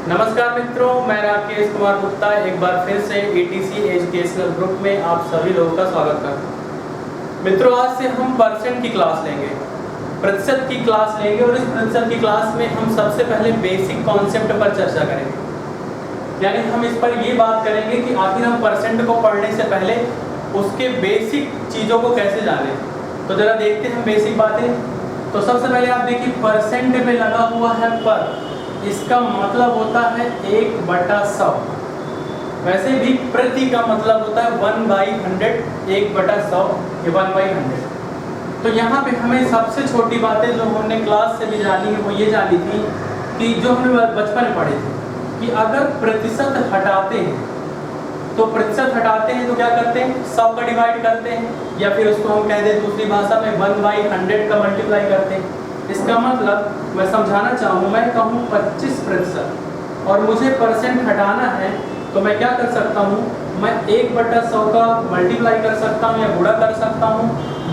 नमस्कार मित्रों, मैं राकेश कुमार गुप्ता एक बार फिर से ETC एजुकेशनल ग्रुप में आप सभी लोगों का स्वागत करता हूं। मित्रों, आज से हम परसेंट की क्लास लेंगे, प्रतिशत की क्लास लेंगे और इस प्रतिशत की क्लास में हम सबसे पहले बेसिक कॉन्सेप्ट पर चर्चा करेंगे। यानी हम इस पर ये बात करेंगे कि आखिर हम परसेंट को पढ़ने से पहले उसके बेसिक चीज़ों को कैसे जाने। तो ज़रा देखते हैं हम बेसिक बातें। तो सबसे पहले आप देखिए, परसेंट में लगा हुआ है पर, इसका मतलब होता है 1/100। वैसे भी प्रति का मतलब होता है 1/100, 1/100 या 1/100। तो यहाँ पे हमें सबसे छोटी बातें जो हमने क्लास से भी जानी है वो ये जानी थी कि जो हमें बचपन में पढ़े थे कि अगर प्रतिशत हटाते हैं तो क्या करते हैं, 100 का डिवाइड करते हैं, या फिर उसको हम कह दें दूसरी भाषा में 1/100 का मल्टीप्लाई करते हैं। इसका मतलब मैं समझाना चाहूँ, मैं कहूँ 25% और मुझे परसेंट हटाना है तो मैं क्या कर सकता हूँ, मैं 1/100 का मल्टीप्लाई कर सकता हूँ या गुणा कर सकता हूँ,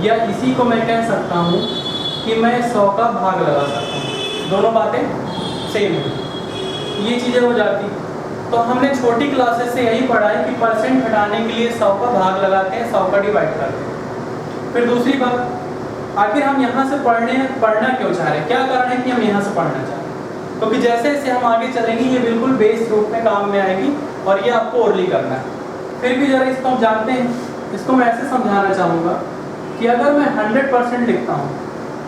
या इसी को मैं कह सकता हूँ कि मैं 100 का भाग लगा सकता हूँ। दोनों बातें सेम है, ये चीज़ें हो जाती। तो हमने छोटी क्लासेस से यही पढ़ा है कि परसेंट हटाने के लिए 100 का भाग लगाते हैं, 100 का डिवाइड करते हैं। फिर दूसरी बात, आखिर हम यहाँ से पढ़ना क्यों चाह रहे हैं, क्या कारण है कि हम यहाँ से पढ़ना चाह रहे हैं। क्योंकि जैसे जैसे हम आगे चलेंगे ये बिल्कुल बेस रूप में काम में आएगी और ये आपको ओरली करना है। फिर भी ज़रा इसको हम जानते हैं, इसको मैं ऐसे समझाना चाहूँगा कि अगर मैं 100% लिखता हूँ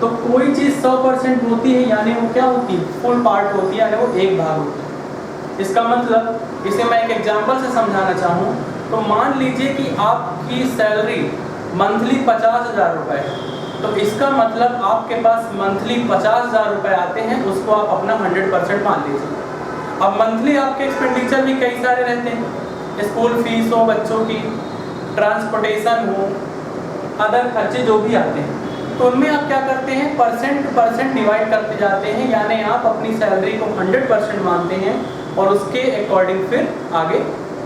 तो कोई चीज़ 100% होती है, यानी वो क्या होती है, फुल पार्ट होती है, यानी वो एक भाग होती है। इसका मतलब, इसे मैं एक एग्जाम्पल से समझाना चाहूँ तो मान लीजिए कि आपकी सैलरी मंथली 50,000 रुपये है, तो इसका मतलब आपके पास मंथली 50,000 रुपये आते हैं, उसको आप अपना 100% मान लीजिए। अब मंथली आपके एक्सपेंडिचर भी कई सारे रहते हैं, स्कूल फीस हो बच्चों की, ट्रांसपोर्टेशन हो, अदर खर्चे जो भी आते हैं, तो उनमें आप क्या करते हैं, परसेंट डिवाइड करते जाते हैं, यानी आप अपनी सैलरी को 100% मानते हैं और उसके अकॉर्डिंग फिर आगे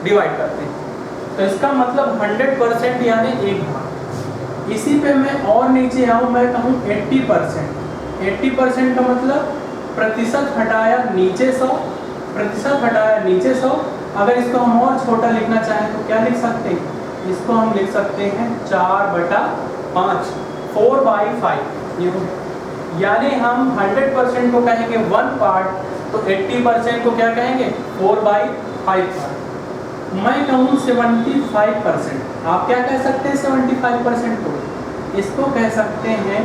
डिवाइड करते हैं। तो इसका मतलब 100% यानी एक भाग। इसी पे मैं और नीचे आऊँ, मैं कहूँ 80%। 80% का मतलब प्रतिशत हटाया नीचे 100, प्रतिशत हटाया नीचे 100। अगर इसको हम और छोटा लिखना चाहें तो क्या लिख सकते हैं, इसको हम लिख सकते हैं 4/5, 4/5। ये यानी हम 100% को कहेंगे 1 पार्ट, तो 80% को क्या कहेंगे, 4/5 पार्ट। मैं कहूँ 75%, आप क्या कह सकते हैं 75% को, इसको कह सकते हैं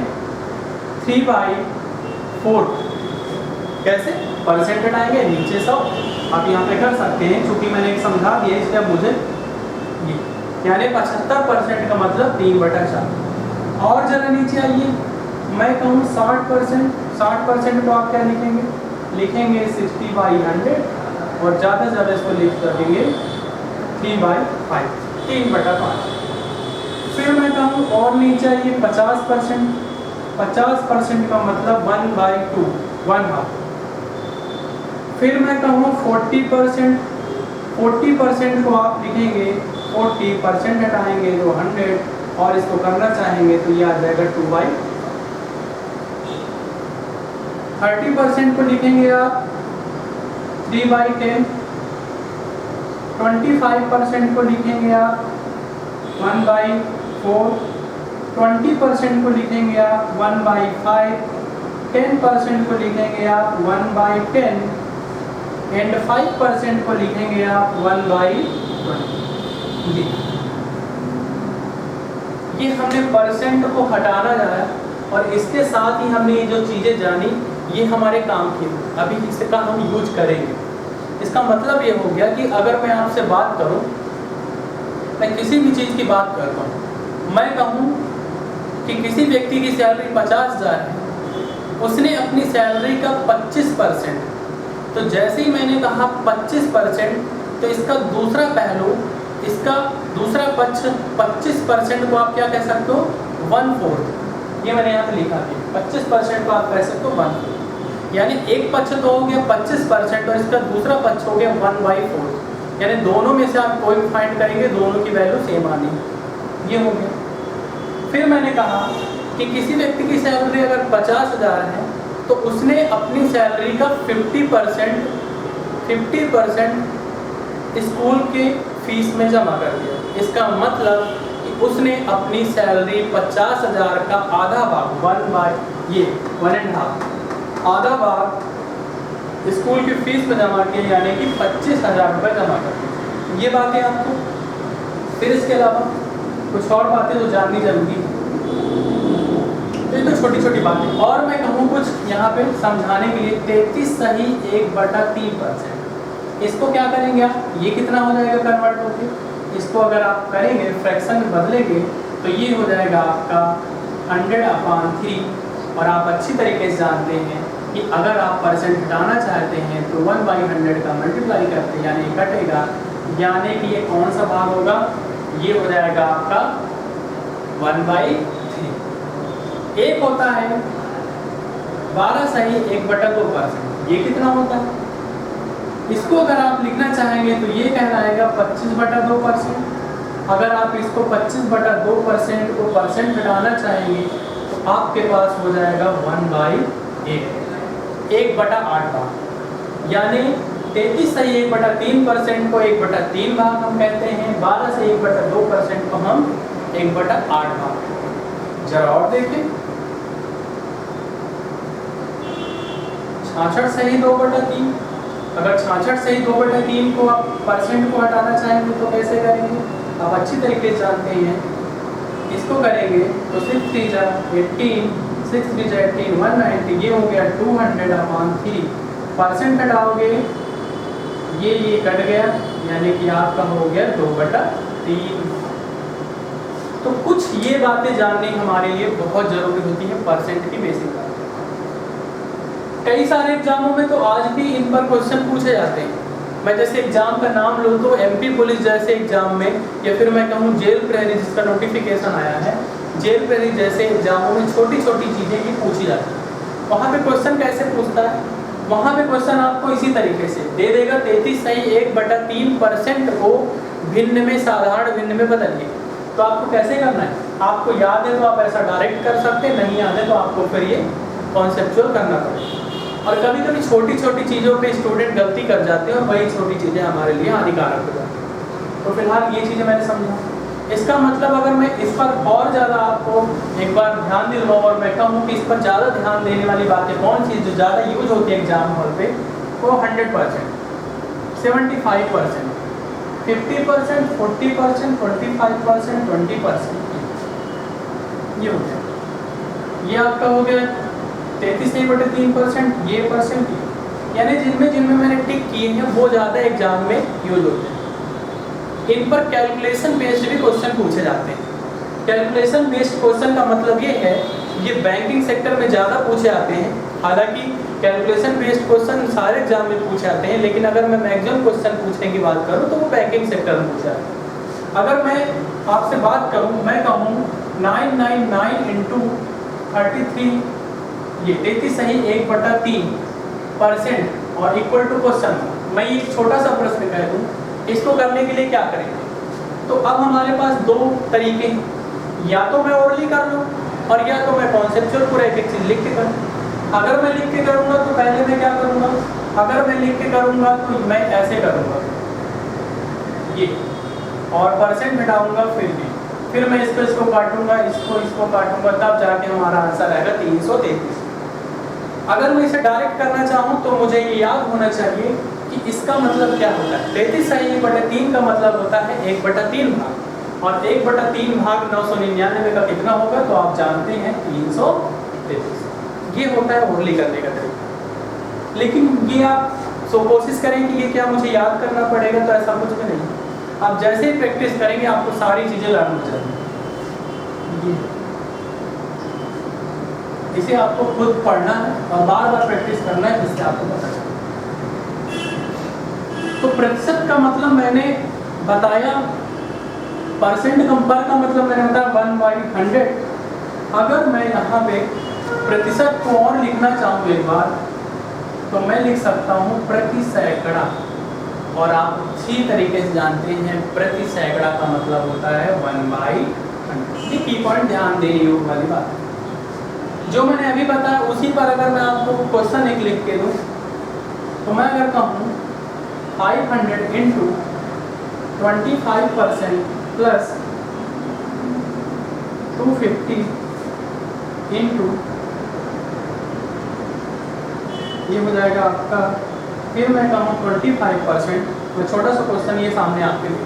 3/4। कैसे, परसेंट हटाएंगे नीचे 100, आप यहाँ पे कर सकते हैं, क्योंकि मैंने एक समझा दिया इसलिए अब मुझे ये, यानी 75% का मतलब 3/4। और जरा नीचे आइए, मैं कहूँ 60%, 60% को आप क्या लिखेंगे, लिखेंगे 60/100 और ज़्यादा से ज़्यादा इसको लिख देंगे 3/5, 3/5। फिर मैं कहूँ और नीचे आइए 50%, 50% का मतलब 1/2, 1/2। फिर मैं कहूँ 40%, 40% को आप लिखेंगे 40% हटाएंगे तो 100 और इसको करना चाहेंगे तो ये आ जाएगा 2/। 30% को लिखेंगे आप 3/10। 25% को लिखेंगे आप 1/4। 20% को लिखेंगे आप 1/5। 10% को लिखेंगे आप 1/10 एंड 5% को लिखेंगे आप 1/20। ये हमने परसेंट को हटाना जाना, और इसके साथ ही हमने ये जो चीज़ें जानी ये हमारे काम की, अभी इसका हम यूज करेंगे। इसका मतलब ये हो गया कि अगर मैं आपसे बात करूं, मैं किसी भी चीज़ की बात करता हूं, मैं कहूं कि किसी व्यक्ति की सैलरी 50,000 है, उसने अपनी सैलरी का 25%, तो जैसे ही मैंने कहा 25%, तो इसका दूसरा पहलू, इसका दूसरा पक्ष 25% को आप क्या कह सकते हो, 1/4। ये मैंने यहाँ पे लिखा है, 25% को आप कह सकते हो 1/4, यानी एक पक्ष तो हो गया 25% और इसका दूसरा पक्ष हो गया 1/4, यानी दोनों में से आप कोई भी फाइंड करेंगे, दोनों की वैल्यू सेम आनी, ये हो गया। फिर मैंने कहा कि किसी व्यक्ति की सैलरी अगर 50,000 है तो उसने अपनी सैलरी का 50% 50% स्कूल के फीस में जमा कर दिया। इसका मतलब कि उसने अपनी सैलरी 50,000 का आधा भाग 1/2 आधा भाग स्कूल की फीस में जमा किया, यानी कि 25,000 रुपये जमा कर दिए। ये बातें आपको, फिर इसके अलावा कुछ और बातें जो जाननी जरूरी है। तो ये तो छोटी छोटी बातें, और मैं कहूँ कुछ यहाँ पे समझाने के लिए 33 सही 1/3%। इसको क्या करेंगे आप, ये कितना हो जाएगा कन्वर्ट होके, इसको अगर आप करेंगे फ्रैक्शन में बदलेंगे तो ये हो जाएगा आपका 100/3। और आप अच्छी तरीके से जानते हैं कि अगर आप परसेंट हटाना चाहते हैं तो 1/100 का मल्टीप्लाई करते हैं, यानी कटेगा, यानी कि ये कौन सा भाग होगा, ये हो जाएगा आपका 1/3। एक होता है 12 सही 1/2%, ये कितना होता है, इसको अगर आप लिखना चाहेंगे तो ये कहलाएगा 25/2%। अगर आप इसको 25/2% को परसेंट हटाना चाहेंगे तो आपके पास हो जाएगा 1/8 भाग, यानी 33 सही 1/3% को 1/3 भाग हम कहते हैं, 12 से 1/2% को हम 1/8 भाग। जरा और देखें, 66 सही 2/3। अगर 66 सही 2/3 को आप परसेंट को हटाना चाहेंगे तो कैसे करेंगे, आप अच्छी तरीके से जानते हैं। इसको करेंगे तो 6 3 जा 18, 6 3 जा 18, 190, ये हो गया 200/3। परसेंट हटाओगे ये कट गया, यानी कि आपका हो गया 2/3। तो कुछ ये बातें जाननी हमारे लिए बहुत जरूरी होती है परसेंट की बेसिक बात। कई सारे एग्जामों में तो आज भी इन पर क्वेश्चन पूछे जाते हैं। मैं जैसे एग्जाम का नाम लूँ तो एमपी पुलिस जैसे एग्जाम में, या फिर मैं कहूँ जेल प्रहरी जिसका नोटिफिकेशन आया है, जेल प्रहरी जैसे एग्जामों में छोटी छोटी चीज़ें ही पूछी जाती हैं। वहाँ पे क्वेश्चन कैसे पूछता है, वहाँ पे क्वेश्चन आपको इसी तरीके से दे देगा, 33 सही 1/3% को भिन्न में साधारण भिन्न में बदलिए। तो आपको कैसे करना है, आपको याद है तो आप ऐसा डायरेक्ट कर सकते हैं, नहीं याद है तो आपको फिर ये कॉन्सेप्चुअल करना पड़ेगा। और कभी कभी छोटी छोटी चीज़ों पे स्टूडेंट गलती कर जाते हैं और वही छोटी चीज़ें हमारे लिए हानिकारक हो जाती हैं। तो फिलहाल ये चीज़ें मैंने समझा। इसका मतलब अगर मैं इस पर और ज़्यादा आपको एक बार ध्यान दिलवाऊँ और मैं कहूँ कि इस पर ज़्यादा ध्यान देने वाली बातें कौन सी जो ज़्यादा यूज होती है एग्जाम हॉल पे, वो 100%, 75%, 50%, 40%, 25%, 20%, ये हो गया। ये आपका हो गया 33.3%, ये परसेंट, यानी जिनमें मैंने टिक किए हैं वो ज़्यादा एग्जाम में यूज होते हैं। इन पर कैलकुलेशन बेस्ड भी क्वेश्चन पूछे जाते हैं। कैलकुलेशन बेस्ड क्वेश्चन का मतलब ये है, ये बैंकिंग सेक्टर में ज़्यादा पूछे जाते हैं। हालांकि कैलकुलेशन बेस्ड क्वेश्चन सारे एग्जाम में पूछे जाते हैं, लेकिन अगर मैं मैक्सिमम क्वेश्चन पूछने की बात करूँ तो वो बैंकिंग सेक्टर में पूछे जाते हैं। अगर मैं आपसे बात करूँ, मैं कहूँ 999 इंटू 33, ये 33 सही 1/3% और इक्वल टू क्वेश्चन। मैं ये छोटा सा प्रश्न कह दूँ, इसको करने के लिए क्या करेंगे, तो अब हमारे पास दो तरीके हैं, या तो मैं ओरली कर लूँ और या तो मैं कॉन्सेप्चुअल पूरा एक एक चीज़ लिख के करूँ। अगर मैं लिख के करूँगा तो पहले मैं क्या करूँगा, अगर मैं लिख के करूँगा तो मैं ऐसे करूँगा ये, और परसेंट घटाऊँगा फिर मैं इसको काटूँगा, इसको काटूँगा, तब जाके हमारा आंसर आएगा 333। अगर मैं इसे डायरेक्ट करना चाहूँ तो मुझे ये याद होना चाहिए कि इसका मतलब क्या होता है। 33 सही 1/3 का मतलब होता है 1/3 भाग, और 1/3 भाग 999 का कितना होगा, तो आप जानते हैं 333। ये होता है ओरली करने का तरीका। लेकिन ये आप कोशिश करें कि ये क्या मुझे याद करना पड़ेगा, तो ऐसा कुछ भी नहीं। आप जैसे ही प्रैक्टिस करेंगे आपको सारी चीज़ें लर्न हो जाएंगी। इसे आपको खुद पढ़ना है और बार बार प्रैक्टिस करना है, जिससे आपको पता चले। तो प्रतिशत का मतलब मैंने बताया, परसेंट कंपेयर का मतलब मैंने बताया 1/100। अगर मैं यहाँ पे प्रतिशत को और लिखना चाहूँ एक बार, तो मैं लिख सकता हूँ प्रति सैकड़ा, और आप अच्छी तरीके से जानते हैं प्रति सैकड़ा का मतलब होता है 1/100। ये की पॉइंट ध्यान देने योग्य वाली बात है। जो मैंने अभी बताया उसी पर अगर मैं आपको क्वेश्चन एक लिख के दूँ, तो मैं अगर कहूँ 500 इंटू 25% प्लस 250 इंटू, ये हो जाएगा आपका, फिर मैं कहूँ 25%, तो छोटा सा क्वेश्चन ये सामने आपके लिए।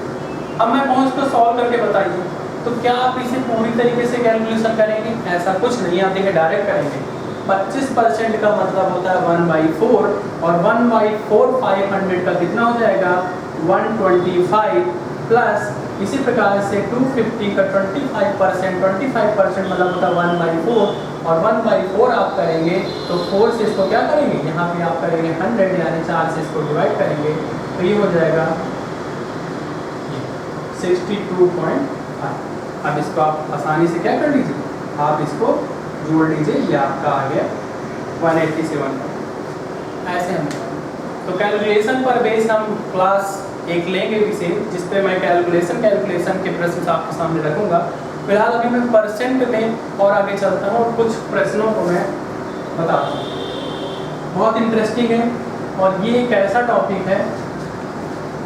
अब मैं कहूँ इसको सॉल्व करके बताइए, तो क्या आप इसे पूरी तरीके से कैलकुलेशन करेंगे? ऐसा कुछ नहीं, आप देखिए डायरेक्ट करेंगे। 25% का मतलब होता है 1/4, और 1/4 500 का कितना हो जाएगा? 125, प्लस इसी प्रकार से 250 का 25% मतलब होता है 1/4, और 1/4 आप करेंगे तो 4 से इसको क्या करेंगे, यहाँ पे आप करेंगे 100, यानी 4 से इसको डिवाइड करेंगे, तो ये हो जाएगा 62.5। अब इसको आप आसानी से क्या कर लीजिए, आप इसको जोड़ लीजिए, ये आपका आ गया 187। ऐसे हम तो कैलकुलेशन पर बेस हम क्लास एक लेंगे विषय, जिस पे मैं कैलकुलेशन के प्रश्न आपके सामने रखूंगा। फिलहाल अभी मैं परसेंट में और आगे चलता हूँ और कुछ प्रश्नों को मैं बताता हूँ। बहुत इंटरेस्टिंग है, और ये एक ऐसा टॉपिक है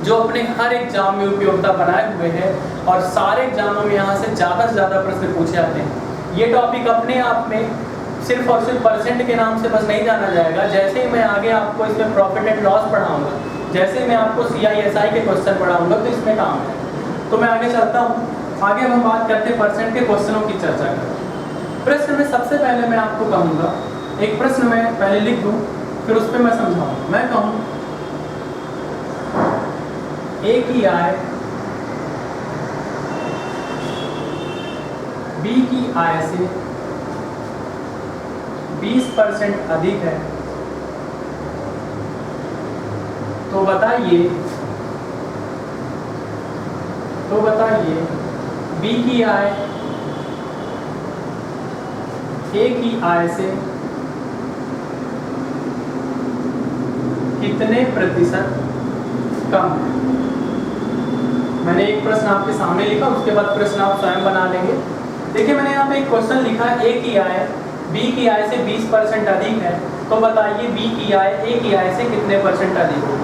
जो अपने हर एग्जाम में उपयोगिता बनाए हुए हैं, और सारे एग्जामों में यहाँ से ज़्यादा प्रश्न पूछे जाते हैं। ये टॉपिक अपने आप में सिर्फ और सिर्फ परसेंट के नाम से बस नहीं जाना जाएगा। जैसे ही मैं आगे आपको इसमें प्रॉफिट एंड लॉस पढ़ाऊंगा, जैसे ही मैं आपको CISI के क्वेश्चन पढ़ाऊंगा, तो इसमें काम है। तो मैं आगे चलता हूँ, आगे हम बात करते हैं परसेंट के क्वेश्चनों की चर्चा करें। प्रश्न में सबसे पहले मैं आपको कहूँगा, एक प्रश्न मैं पहले लिख दूँ, फिर उस पर मैं समझाऊँ। मैं कहूँ A की आय B की आय से 20% अधिक है, तो बताइए B की आय A की आय से कितने प्रतिशत कम है। मैंने एक प्रश्न आपके सामने लिखा, उसके बाद प्रश्न आप स्वयं बना लेंगे। देखिए मैंने यहाँ पे एक क्वेश्चन लिखा है, A की आय B की आय से 20% अधिक है, तो बताइए B की आय A की आय से कितने % अधिक हो।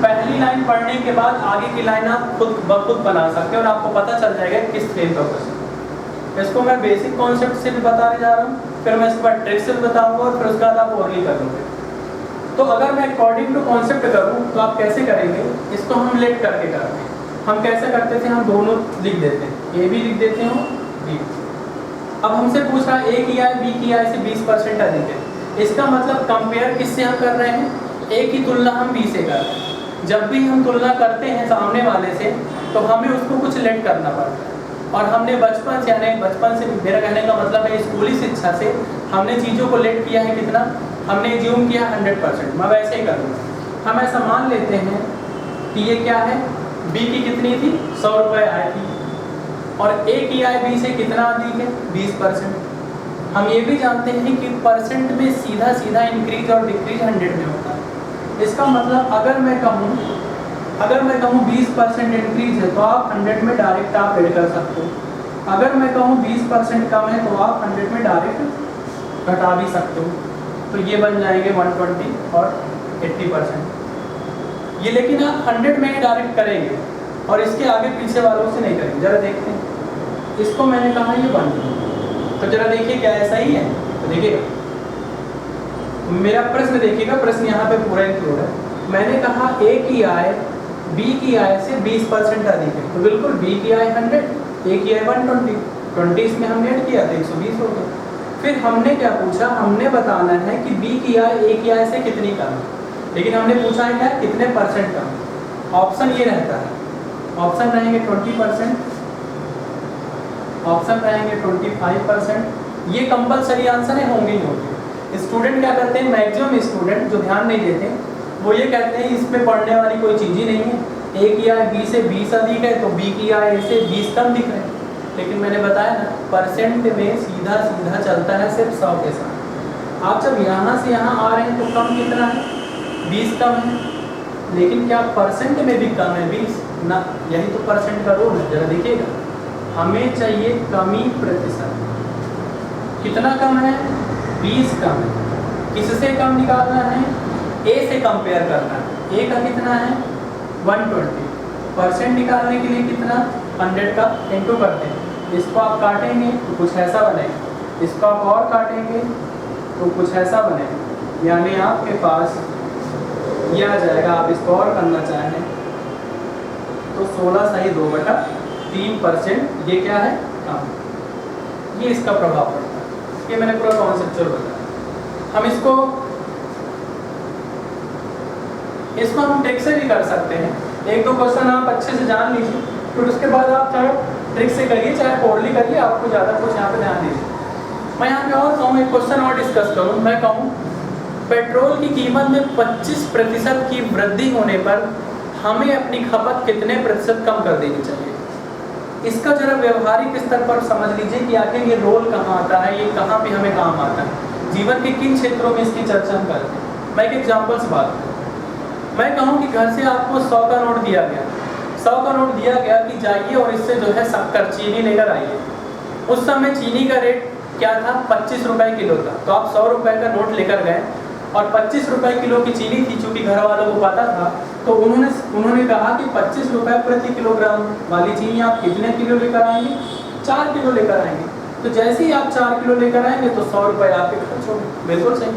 पहली लाइन पढ़ने के बाद आगे की लाइन आप खुद ब खुद बना सकते हैं, और आपको पता चल जाएगा किस फ्रेम का क्वेश्चन। इसको मैं बेसिक कॉन्सेप्ट से भी बताने जा रहा हूँ, फिर मैं इसके बाद ट्रिक से भी बताऊँगा, और फिर उसके बाद आप ओरली करोगे। तो अगर मैं अकॉर्डिंग टू कॉन्सेप्ट करूँ तो आप कैसे करेंगे, इसको हम लेट करके करते हैं। हम कैसे करते थे, हम दोनों लिख देते हैं, A भी लिख देते हैं B। अब हमसे पूछ रहा है A की आय B की आय से 20% अधिक है, इसका मतलब कंपेयर किससे हम कर रहे हैं, A की तुलना हम B से कर रहे हैं। जब भी हम तुलना करते हैं सामने वाले से, तो हमें उसको कुछ लेट करना पड़ता है, और हमने बचपन से, मेरा कहने का मतलब है स्कूली शिक्षा से हमने चीज़ों को लेट किया है कितना, हमने ज्यूम किया 100%। मैं वैसे ही करूँगा, हम ऐसा मान लेते हैं कि ये क्या है, B की कितनी थी, 100 रुपये आय थी, और A की आय B से कितना अधिक है, 20%। हम ये भी जानते हैं कि परसेंट में सीधा इंक्रीज और डिक्रीज 100 में होता है। इसका मतलब अगर मैं कहूँ 20% इंक्रीज है, तो आप 100 में डायरेक्ट आप ऐड कर सकते हो। अगर मैं कहूँ 20% कम है, तो आप 100 में डायरेक्ट घटा भी सकते हो। तो ये बन जाएंगे 120 और 80%। ये लेकिन आप 100 में ही डायरेक्ट करेंगे, और इसके आगे पीछे वालों से नहीं करेंगे। जरा देखते हैं, इसको मैंने कहा ये 1, तो जरा देखिए क्या ऐसा ही है, तो देखिएगा मेरा प्रश्न, देखिएगा प्रश्न यहाँ पे पूरा इंक्लूड है। मैंने कहा A की आय B की आय से 20% अधिक है, तो बिल्कुल B की आय 100, A की आय 120 इसमें हमने ऐड किया तो 120 हो गया। फिर हमने क्या पूछा, हमने बताना है कि B की आय A की आय से कितनी कम है, लेकिन हमने पूछा है क्या, कितने % कम। ऑप्शन ये रहता है, ऑप्शन रहेंगे 20%, ऑप्शन रहेंगे 25%। ये कंपलसरी आंसर है, होंगे ही होंगे। स्टूडेंट क्या करते हैं, मैक्सिमम स्टूडेंट जो ध्यान नहीं देते, वो ये कहते हैं इसमें पढ़ने वाली कोई चीज़ ही नहीं है, A की आय B से 20 अधिक है, तो B की आय A से 20 कम दिख रहे हैं। लेकिन मैंने बताया ना, परसेंट में सीधा चलता है सिर्फ 100 के साथ। आप जब यहाँ से यहाँ आ रहे हैं तो कम कितना है, 20 कम है, लेकिन क्या परसेंट में भी कम है 20 ना, यही तो परसेंट का रूल है। जरा देखिएगा, हमें चाहिए कमी प्रतिशत, कितना कम है, 20 कम है। किससे कम निकालना है, A से कंपेयर करना है। A का कितना है 120। परसेंट निकालने के लिए कितना, 100 का इंटू करते हैं। इसको आप काटेंगे तो कुछ ऐसा बनेगा, इसको आप और काटेंगे तो कुछ ऐसा बनेगा, यानी आपके पास ये आ जाएगा। आप इसको और करना चाहें तो 16 सही 2/3%। ये क्या है, कम। ये इसका प्रभाव पड़ता है। ये मैंने पूरा कॉन्सेप्चुअल बताया। हम इसको हम ट्रिक से भी कर सकते हैं। एक दो क्वेश्चन आप अच्छे से जान लीजिए, फिर उसके बाद आप चाहे ट्रिक से करिए चाहे पोर्टली करिए, आपको ज़्यादा कुछ यहाँ पे ध्यान दीजिए। मैं यहाँ पे और कहूँ, एक क्वेश्चन और डिस्कस करूँ। मैं कहूँ पेट्रोल की कीमत में 25% की वृद्धि होने पर हमें अपनी खपत कितने प्रतिशत कम कर देनी चाहिए। इसका जरा व्यवहारिक स्तर पर समझ लीजिए कि आखिर ये रोल कहाँ आता है, ये कहाँ पे हमें काम आता है, जीवन के किन क्षेत्रों में इसकी चर्चा हम करते हैं। मैं एक एग्जाम्पल से बात करूँ। मैं कहूँ कि घर से आपको 100 का नोट दिया गया, 100 का नोट दिया गया कि जाइए और इससे जो है शक्कर चीनी लेकर आइए। उस समय चीनी का रेट क्या था, 25 रुपये किलो था। तो आप 100 रुपये का नोट लेकर गए और 25 रुपये किलो की चीनी थी, चूँकि घर वालों को पता था, तो उन्होंने कहा कि 25 रुपये प्रति किलोग्राम वाली चीनी आप कितने किलो लेकर आएंगे, 4 किलो लेकर आएंगे। तो जैसे ही आप 4 किलो लेकर आएंगे तो 100 रुपये आपके खर्च होंगे। बिल्कुल सही।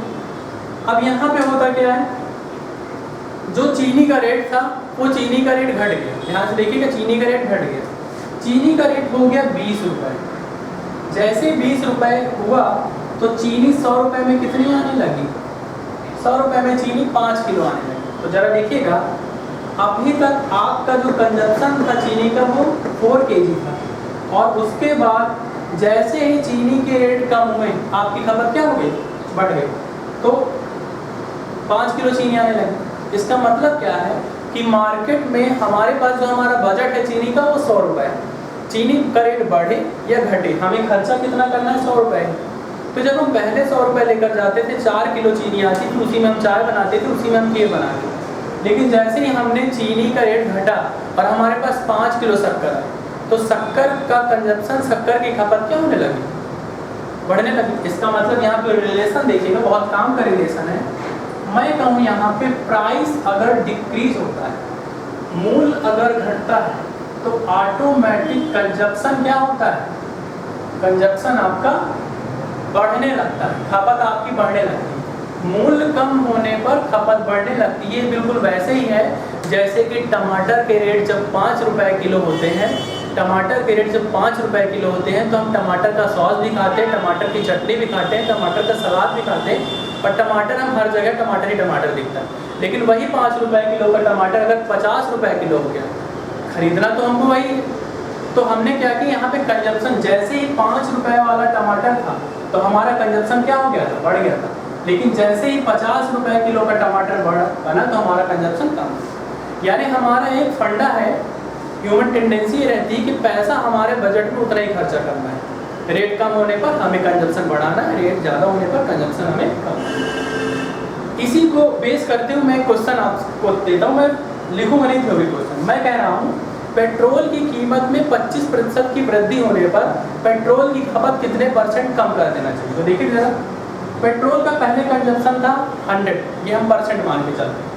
अब यहाँ पे होता क्या है, जो चीनी का रेट था वो चीनी का रेट घट गया। ध्यान से देखिएगा, चीनी का रेट घट गया। चीनी का रेट हो गया 20 रुपये। जैसे 20 रुपये हुआ तो चीनी 100 रुपये में कितनी आने लगी, 100 रुपये में चीनी 5 किलो आने लगी। तो जरा देखिएगा, अभी तक आपका जो कंजप्शन था चीनी का वो 4 kg था, और उसके बाद जैसे ही चीनी के रेट कम हुए आपकी खपत क्या हो गई, बढ़ गई। तो 5 किलो चीनी आने लगी। इसका मतलब क्या है कि मार्केट में हमारे पास जो हमारा बजट है चीनी का वो 100 रुपये है। चीनी का रेट बढ़े या घटे, हमें खर्चा कितना करना है, 100 रुपये। तो जब हम पहले 100 रुपये लेकर जाते थे, 4 किलो चीनी आती थी, उसी में हम चाय बनाते थे, उसी में हम खीर बनाते थे। लेकिन जैसे ही हमने चीनी का रेट घटा और हमारे पास 5 किलो शक्कर है, तो शक्कर का कंजप्शन, शक्कर की खपत क्या होने लगी, बढ़ने लगी। इसका मतलब यहाँ पे रिलेशन देखिएगा, बहुत काम का रिलेशन है। मैं कहूँ यहाँ पे प्राइस अगर डिक्रीज होता है, मूल अगर घटता है, तो ऑटोमेटिक कंजप्शन क्या होता है, कंजप्शन आपका बढ़ने लगता है, खपत आपकी बढ़ने लगती है। मूल कम होने पर खपत बढ़ने लगती है। बिल्कुल वैसे ही है जैसे कि टमाटर के रेट जब 5 रुपये किलो होते हैं, टमाटर के रेट जब 5 रुपये किलो होते हैं तो हम टमाटर का सॉस भी खाते हैं, टमाटर की चटनी भी खाते हैं, टमाटर का सलाद भी खाते हैं, पर टमाटर हम हर जगह टमाटर ही टमाटर दिखता है। लेकिन वही 5 रुपये किलो का टमाटर अगर 50 रुपये किलो हो गया, खरीदना तो हमको वही। तो हमने क्या किया, यहाँ पे कंजप्शन, जैसे ही 5 रुपये वाला टमाटर था तो हमारा कंजप्शन क्या हो गया था, बढ़ गया था। लेकिन जैसे ही 50 रुपये किलो का टमाटर बना तो हमारा कंजप्शन कम। यानी हमारा एक फंडा है, ह्यूमन टेंडेंसी ये रहती है कि पैसा हमारे बजट में उतना ही खर्चा करना है। रेट कम होने पर हमें कंजप्शन बढ़ाना है, रेट ज़्यादा होने पर कंजप्शन हमें कम। इसी को बेस करते हुए मैं क्वेश्चन आपको देता हूँ, मैं लिखूँगा नहीं थ्योरी क्वेश्चन। मैं कह रहा हूँ पेट्रोल की कीमत में 25% की वृद्धि होने पर पेट्रोल की खपत कितने % कम कर देना चाहिए। तो देखिए जरा, पेट्रोल का पहले कंजप्शन था 100, ये हम परसेंट मान के चलते हैं,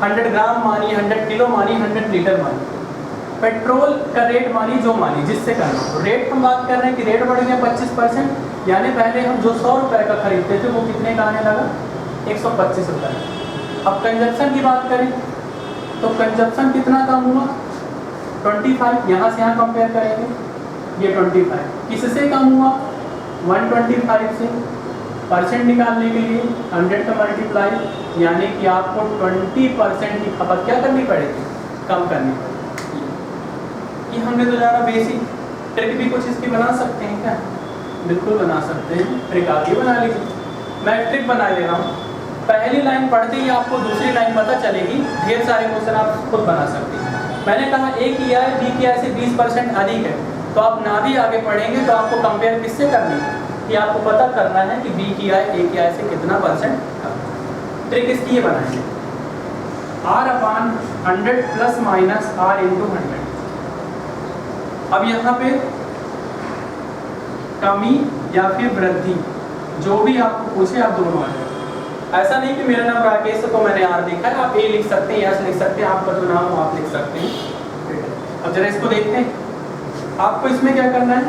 100 ग्राम मानिए, 100 किलो मानिए, 100 लीटर मानिए। पेट्रोल का रेट मानिए जो मानिए, जिससे करना हो। रेट हम बात कर रहे हैं कि रेट बढ़ गया 25%, यानी पहले हम जो 100 रुपये का खरीदते थे वो कितने का आने लगा, 125 रुपये। अब कंजप्शन की बात करें तो कंजप्शन कितना कम हुआ, 25। यहाँ से यहाँ कंपेयर करेंगे, ये 25 किससे कम हुआ, 125 से। परसेंट निकालने के लिए 100 का मल्टीप्लाई, यानी कि आपको 20% की खपत क्या करनी पड़ेगी, कम करनी पड़ेगी। ये हमने तो जाना बेसिक। ट्रिक भी कुछ इसकी बना सकते हैं क्या, बिल्कुल बना सकते हैं। ट्रिक आप ही बना लीजिए, मैं ट्रिक बना ले रहा हूँ। पहली लाइन पढ़ते ही आपको दूसरी लाइन पता चलेगी, ढेर सारे क्वेश्चन आप खुद बना सकते हैं। मैंने कहा ए की आय बी की आय से 20% अधिक है, तो आप ना भी आगे पढ़ेंगे तो आपको कंपेयर किससे करनी है, कि आपको पता करना है कि बी की आय ए की आय से कितना % कम। ट्रिक इसकी ये बनाएंगे, R/100 प्लस माइनस R × 100। अब यहाँ पे कमी या फिर वृद्धि जो भी आपको पूछे आप दोनों आ जाए। ऐसा नहीं कि मेरा नाम राकेश है तो मैंने आर लिखा है, आप ए लिख सकते हैं, यस लिख सकते हैं, आपका जो नाम हो आप लिख सकते हैं। अब जरा इसको देखते हैं। आपको इसमें क्या करना है,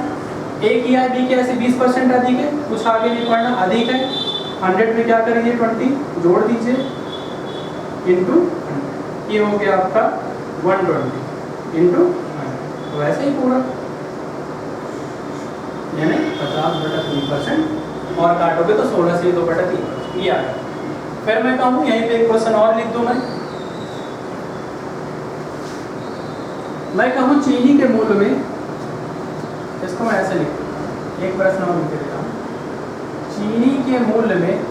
ए की या बी की ऐसे 20% अधिक है, कुछ आगे नहीं पढ़ना, अधिक है 100 में क्या करेंगे 20 जोड़ दीजिए इंटू, ये हो गया आपका 120 इंटू, वैसे ही पूरा यानी 50/3% और काटोगे तो 16 से 2/3 ये आ गया। फिर मैं कहूँ यहीं पे एक क्वेश्चन और लिख दूं, मैं कहूँ चीनी के मूल्य में, इसको मैं ऐसे लिख दूँ, एक प्रश्न और लिख देता हूँ, चीनी के मूल्य में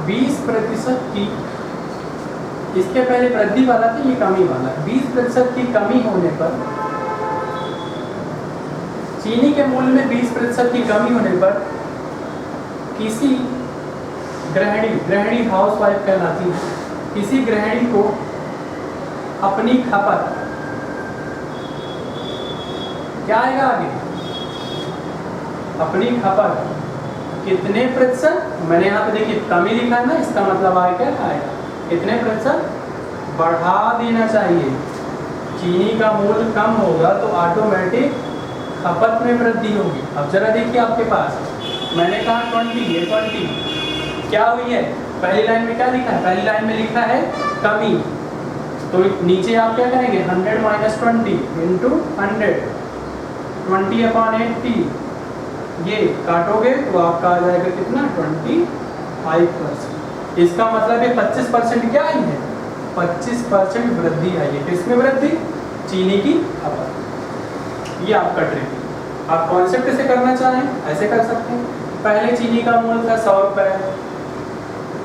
20% की, इसके पहले वृद्धि वाला था, ये कमी वाला, 20% की कमी होने पर, चीनी के मूल्य में 20% की कमी होने पर किसी गृहिणी हाउसवाइफ कहलाती है, किसी गृहिणी को अपनी खपत, क्या आएगा आगे, अपनी खपत कितने प्रतिशत, मैंने यहाँ पे देखिए कमी लिखा है ना, इसका मतलब आगे क्या आएगा, कितने प्रतिशत बढ़ा देना चाहिए। चीनी का मूल्य कम होगा तो ऑटोमेटिक खपत में वृद्धि होगी। अब जरा देखिए आपके पास, मैंने कहा 20, ये 20 क्या हुई है, पहली लाइन में क्या लिखा है, पहली लाइन में लिखा है कमी, तो नीचे आप क्या करेंगे 100 - 20 इंटू 100 20/80, ये काटोगे तो आपका आ जाएगा कितना 25%। इसका मतलब है 25% क्या आई है, 25% वृद्धि आई है। किसमें वृद्धि, चीनी की खपत। ये आपका ट्रिक, आप कॉन्सेप्ट से करना चाहें ऐसे कर सकते हैं। पहले चीनी का मूल्य था 100 रुपये,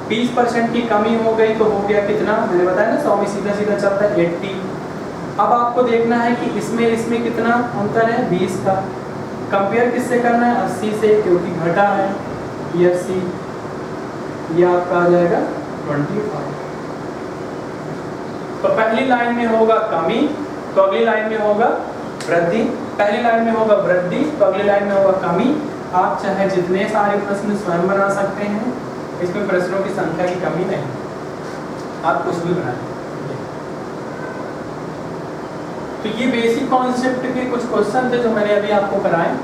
20% की कमी हो गई तो हो गया कितना, मैंने बताया ना 100 में सीधा सीधा चलता है 80। अब आपको देखना है कि इसमें कितना अंतर है 20 का, कंपेयर किससे करना है 80 से, क्योंकि घटा है ये 80, ये आपका आ जाएगा 25। तो पहली लाइन में होगा कमी तो अगली लाइन में होगा वृद्धि, पहली लाइन में होगा वृद्धि तो अगली लाइन में होगा कमी। आप चाहे जितने सारे प्रश्न स्वयं बना सकते हैं, इसमें प्रश्नों की संख्या की कमी नहीं, आप कुछ भी बनाएं। तो ये बेसिक कॉन्सेप्ट के कुछ क्वेश्चन थे जो मैंने अभी आपको कराए।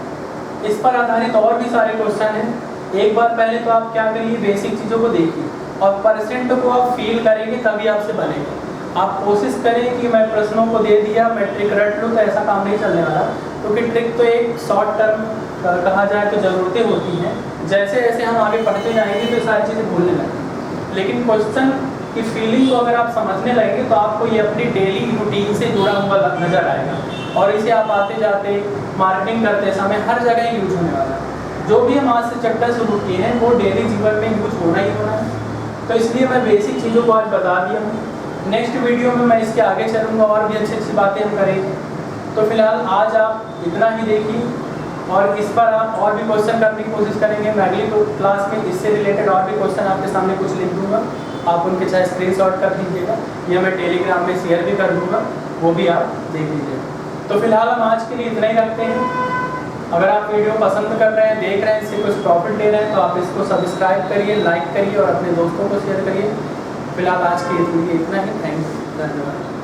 इस पर आधारित और भी सारे क्वेश्चन हैं। एक बार पहले तो आप क्या करिए, बेसिक चीज़ों को देखिए और परसेंट को आप फील करेंगे तभी आपसे बनेगा। आप कोशिश करें कि मैं प्रश्नों को दे दिया मैं ट्रिक रट लूँ, तो ऐसा काम नहीं चलने वाला, क्योंकि ट्रिक तो एक शॉर्ट टर्म कहा जाए तो ज़रूरतें होती हैं, जैसे जैसे हम आगे पढ़ते जाएंगे तो सारी चीज़ें भूलने लगेंगे। लेकिन क्वेश्चन की फीलिंग को अगर आप समझने लगेंगे तो आपको ये अपनी डेली रूटीन से जुड़ा हुआ नजर आएगा और इसे आप आते जाते मार्केटिंग करते समय हर जगह यूज होने वाला है। जो भी हम आज से चैप्टर शुरू किए हैं वो डेली जीवन में यूज होना ही होना है। तो इसलिए मैं बेसिक चीज़ों को आज बता दिया हूँ। नेक्स्ट वीडियो में मैं इसके आगे चलूँगा और भी अच्छी अच्छी बातें हम करेंगे। तो फिलहाल आज आप इतना ही देखिए और इस पर आप और भी क्वेश्चन करने की कोशिश करेंगे। मैं अगली क्लास में इससे रिलेटेड और भी क्वेश्चन आपके सामने कुछ लिख दूँगा, आप उनके चाहे स्क्रीनशॉट कर लीजिएगा या मैं टेलीग्राम में शेयर भी कर दूँगा, वो भी आप देख लीजिएगा। तो फिलहाल हम आज के लिए इतना ही रखते हैं। अगर आप वीडियो पसंद कर रहे हैं, देख रहे हैं, इससे कुछ प्रॉफिट ले रहे हैं तो आप इसको सब्सक्राइब करिए, लाइक करिए और अपने दोस्तों को शेयर करिए। फिलहाल आज के लिए इतना ही। थैंक यू, धन्यवाद।